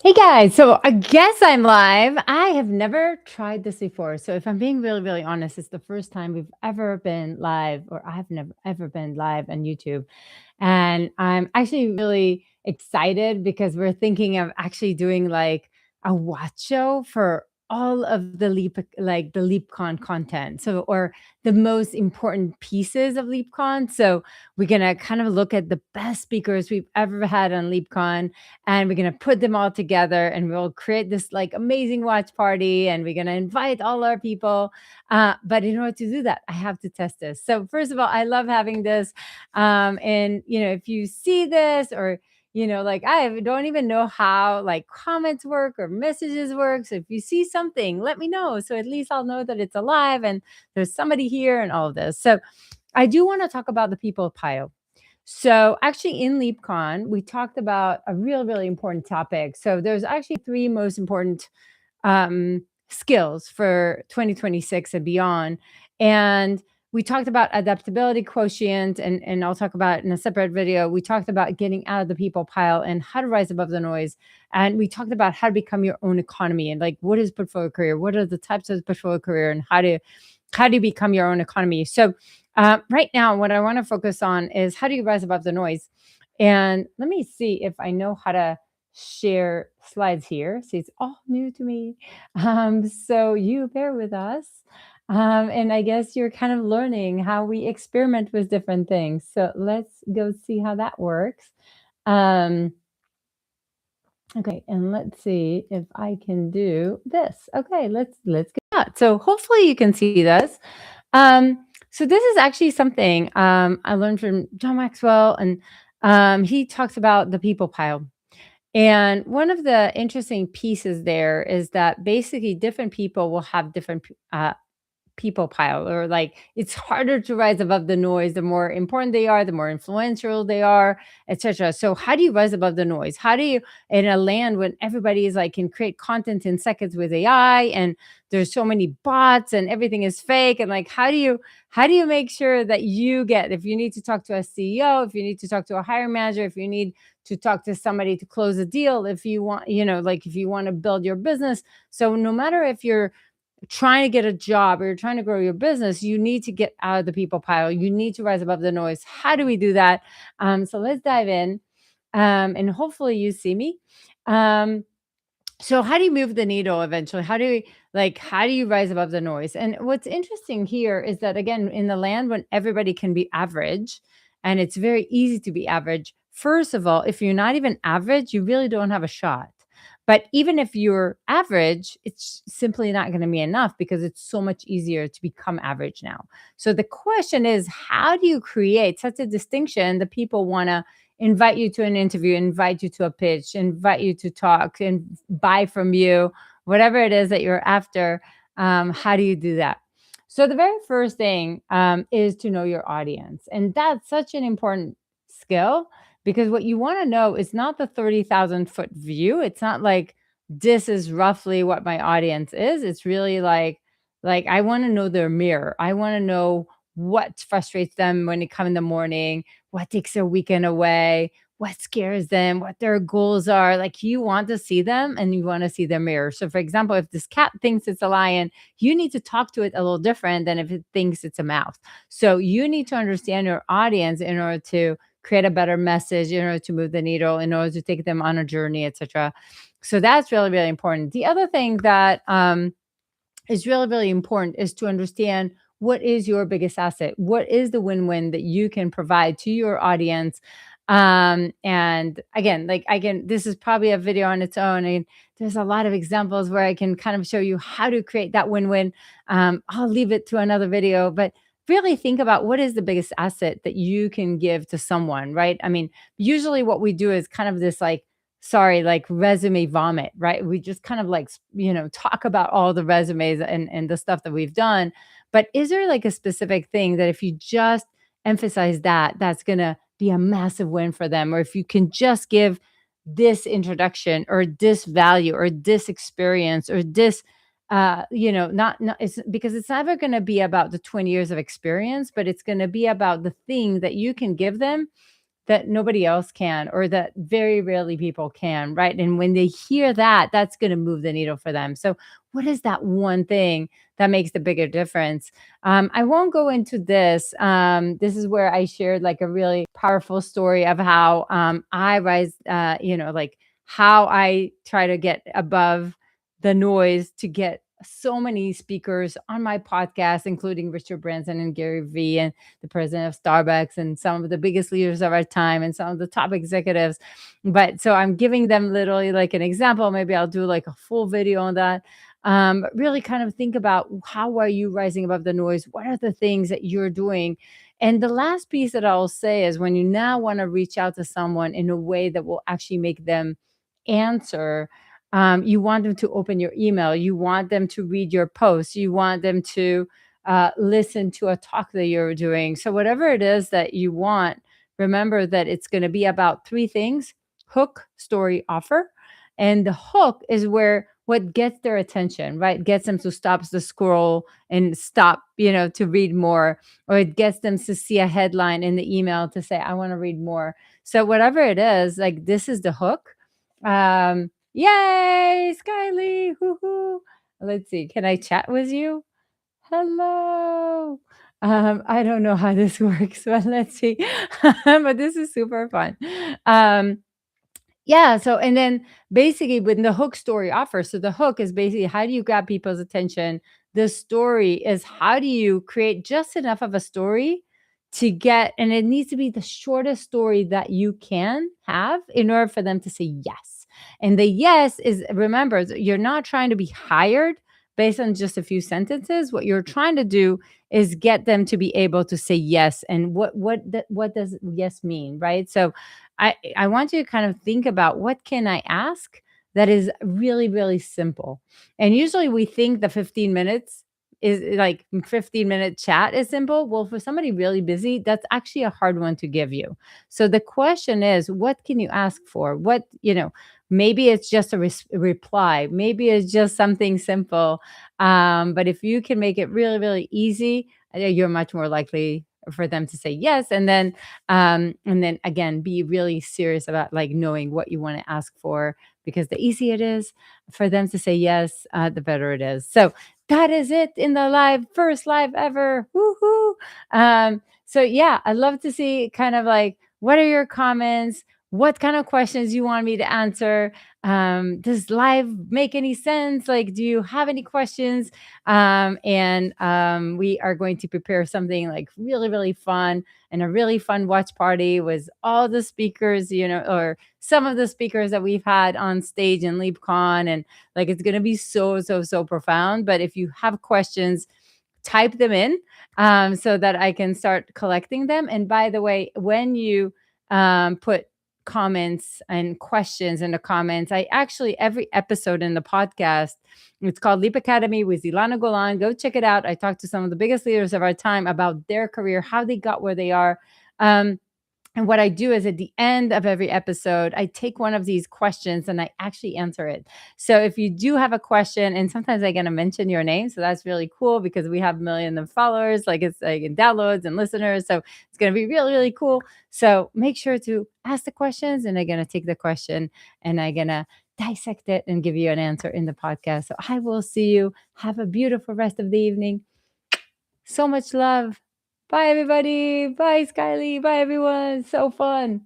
Hey guys, so I guess I'm live. I have never tried this before. So if I'm being really, really honest, it's the first time we've ever been live, or I've never ever been live on YouTube. And I'm actually really excited because we're thinking of actually doing like a watch show for all of the LeapCon content. So or the most important pieces of LeapCon. So we're gonna kind of look at the best speakers we've ever had on LeapCon, and we're gonna put them all together and we'll create this like amazing watch party, and we're gonna invite all our people. But in order to do that, I have to test this. So first of all, I love having this. And if you see this, or like I don't even know how like comments work or messages work. So if you see something, let me know. So at least I'll know that it's alive and there's somebody here and all of this. So I do want to talk about the people pile. So actually in LeapCon, we talked about a really important topic. So there's actually three most important skills for 2026 and beyond. And we talked about adaptability quotient, and I'll talk about it in a separate video. We talked about getting out of the people pile and how to rise above the noise. And we talked about how to become your own economy, and like what is portfolio career? What are the types of portfolio career, and how do you become your own economy? So right now, what I want to focus on is how do you rise above the noise? And let me see if I know how to share slides here. See, it's all new to me. So you bear with us. And I guess you're kind of learning how we experiment with different things. So let's go see how that works. Um, okay, and let's see if I can do this. Okay, let's get that. So hopefully you can see this. So this is actually something I learned from John Maxwell, and he talks about the people pile. And one of the interesting pieces there is that basically different people will have different people pile, or like it's harder to rise above the noise. The more important they are, the more influential they are, etc. So how do you rise above the noise? How do you, in a land when everybody is like can create content in seconds with AI, and there's so many bots and everything is fake, and like how do you make sure that you get, if you need to talk to a CEO, if you need to talk to a hiring manager, if you need to talk to somebody to close a deal, if you want, like if you want to build your business. So no matter if you're trying to get a job or you're trying to grow your business, you need to get out of the people pile. You need to rise above the noise. How do we do that? So let's dive in, and hopefully you see me. Um, so how do you move the needle eventually? How do you rise above the noise? And what's interesting here is that again, in the land when everybody can be average, and it's very easy to be average. First of all, if you're not even average, you really don't have a shot. But even if you're average, it's simply not going to be enough because it's so much easier to become average now. So the question is, how do you create such a distinction that people want to invite you to an interview, invite you to a pitch, invite you to talk, and buy from you, whatever it is that you're after? How do you do that? So the very first thing is to know your audience, and that's such an important skill, because what you want to know is not the 30,000-foot view. It's not like this is roughly what my audience is. It's really like I want to know their mirror. I want to know what frustrates them when they come in the morning, what takes their weekend away, what scares them, what their goals are. Like you want to see them and you want to see their mirror. So for example, if this cat thinks it's a lion, you need to talk to it a little different than if it thinks it's a mouse. So you need to understand your audience in order to create a better message, in order to move the needle, in order to take them on a journey, etc. So that's really important. The other thing that is really important is to understand what is your biggest asset, what is the win-win that you can provide to your audience. And again, like I can, this is probably a video on its own, and there's a lot of examples where I can kind of show you how to create that win-win. I'll leave it to another video, but really think about what is the biggest asset that you can give to someone, right? I mean, usually what we do is kind of this like, sorry, like resume vomit, right? We just kind of like, talk about all the resumes and the stuff that we've done. But is there like a specific thing that if you just emphasize that, that's going to be a massive win for them? Or if you can just give this introduction or this value or this experience or this, not it's because it's never going to be about the 20 years of experience, but it's going to be about the thing that you can give them that nobody else can, or that very rarely people can, right? And when they hear that, that's going to move the needle for them. So, what is that one thing that makes the bigger difference? I won't go into this. This is where I shared like a really powerful story of how I rise, like how I try to get above the noise to get so many speakers on my podcast, including Richard Branson and Gary Vee and the president of Starbucks and some of the biggest leaders of our time and some of the top executives. But so I'm giving them literally like an example. Maybe I'll do like a full video on that. But really kind of think about, how are you rising above the noise? What are the things that you're doing? And the last piece that I'll say is, when you now want to reach out to someone in a way that will actually make them answer, you want them to open your email, you want them to read your posts, you want them to listen to a talk that you're doing. So, whatever it is that you want, remember that it's going to be about three things: hook, story, offer. And the hook is where what gets their attention, right? Gets them to stop the scroll and stop, to read more, or it gets them to see a headline in the email to say, I want to read more. So, whatever it is, like this is the hook. Yay, Skyly. Hoo-hoo. Let's see. Can I chat with you? Hello. I don't know how this works, but let's see. But this is super fun. Um, yeah, so and then basically when the hook story offer, so the hook is basically how do you grab people's attention? The story is how do you create just enough of a story to get, and it needs to be the shortest story that you can have in order for them to say yes. And the yes is, remember, you're not trying to be hired based on just a few sentences. What you're trying to do is get them to be able to say yes. And what does yes mean, right? So I want you to kind of think about, what can I ask that is really, really simple? And usually we think the 15 minutes is like 15-minute chat is simple. Well, for somebody really busy, that's actually a hard one to give you. So the question is, what can you ask for? Maybe it's just a reply. Maybe it's just something simple. But if you can make it really, really easy, you're much more likely for them to say yes. And then again, be really serious about like knowing what you want to ask for, because the easier it is for them to say yes, the better it is. So that is it in the first live ever. Woohoo! So yeah, I'd love to see kind of like, what are your comments? What kind of questions you want me to answer? Does live make any sense? Like, do you have any questions? And we are going to prepare something like really, really fun, and a really fun watch party with all the speakers, or some of the speakers that we've had on stage in LeapCon. And like, it's going to be so, so, so profound. But if you have questions, type them in, so that I can start collecting them. And by the way, when you put comments and questions in the comments, I actually, every episode in the podcast, it's called Leap Academy with Ilana Golan. Go check it out. I talked to some of the biggest leaders of our time about their career, how they got where they are. And what I do is, at the end of every episode, I take one of these questions and I actually answer it. So if you do have a question, and sometimes I'm going to mention your name. So that's really cool, because we have millions of followers, like it's like in downloads and listeners. So it's going to be really, really cool. So make sure to ask the questions, and I'm going to take the question and I'm going to dissect it and give you an answer in the podcast. So I will see you. Have a beautiful rest of the evening. So much love. Bye, everybody. Bye, Skyly. Bye, everyone. So fun.